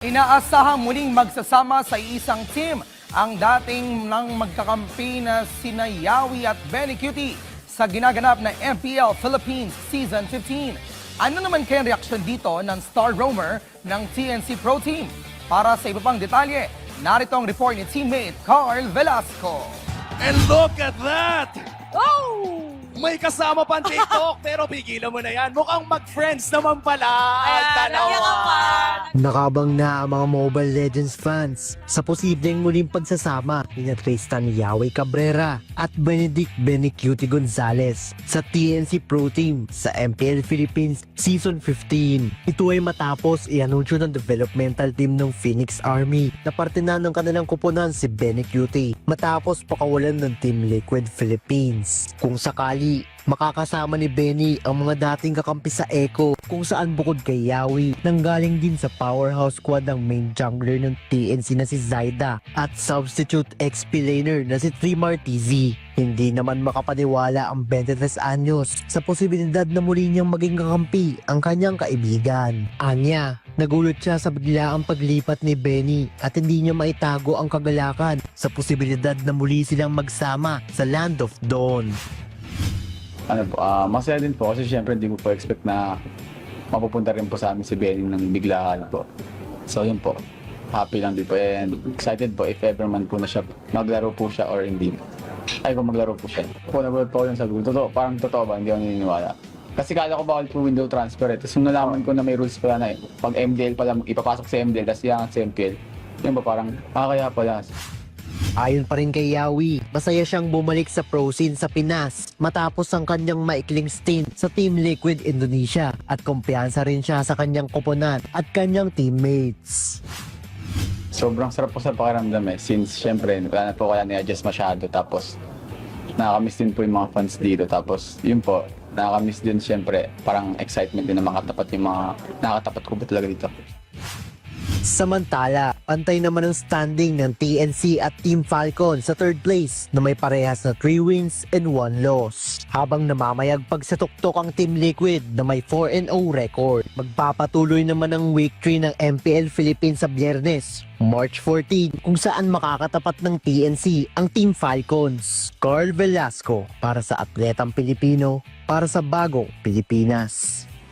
Inaasahang muling magsasama sa isang team ang dating ng magkakampi na sina Yawi at Benny Cutie sa ginaganap na MPL Philippines Season 15. Ano naman kaya ang reaksyon dito ng star roamer ng TNC Pro Team? Para sa iba pang detalye, narito ang report ni teammate Carl Velasco. And look at that! Oh! May kasama pang TikTok, pero pigilan mo na yan. Mukhang mag-friends naman pala ang dalawa. Nakabang na ang mga Mobile Legends fans sa posibleng muling pagsasama ni Tristan Yawi Cabrera at Benedict Benny Cutie Gonzalez sa TNC Pro Team sa MPL Philippines Season 15. Ito ay matapos i-anunsyo ng developmental team ng Phoenix Army na parte na ng kanilang kuponan si Benny Cutie matapos pakawalan ng Team Liquid Philippines. Kung sakali makakasama ni Benny ang mga dating kakampi sa Echo kung saan bukod kay Yawi nanggaling din sa powerhouse squad ang main jungler ng TNC na si Zaida at substitute XP laner na si Trimar TZ. Hindi naman makapaniwala ang 23 anyos sa posibilidad na muli niyang maging kakampi ang kanyang kaibigan. Anya, nagulat siya sa biglaang paglipat ni Benny at hindi niya maitago ang kagalakan sa posibilidad na muli silang magsama sa Land of Dawn. Masaya din po kasi syempre hindi ko po expect na mapupunta rin po sa amin si Benny ng biglaan po. So yun po, happy lang din po and excited po if ever man po na siya, maglaro po siya or hindi. Ay kung maglaro po siya. Nagulat po ako yung sabi ko, parang totoo ba, hindi ako naniniwala. Kasi kala ko bawal po window transfer Tapos nung nalaman ko na may rules pala na pag MDL pala, ipapasok sa MDL, tapos iangat sa MPL. Yun ba parang, kaya pala. Ayon pa rin kay Yawi, masaya siyang bumalik sa pro scene sa Pinas matapos ang kanyang maikling stint sa Team Liquid Indonesia at kumpiyansa rin siya sa kanyang koponan at kanyang teammates. Sobrang sarap po sa pakiramdam since syempre wala na po kaya ni-adjust masyado tapos nakakamiss din po yung mga fans dito tapos yun po, nakakamiss din syempre parang excitement din na makatapat yung mga nakatapat ko ba talaga dito. Samantala, pantay naman ang standing ng TNC at Team Falcon sa third place na may parehas na 3 wins and 1 loss. Habang namamayagpag sa tuktok ang Team Liquid na may 4-0 record. Magpapatuloy naman ang week 3 ng MPL Philippines sa Biyernes, March 14, kung saan makakatapat ng TNC ang Team Falcons. Carl Velasco para sa Atletang Pilipino, para sa Bagong Pilipinas.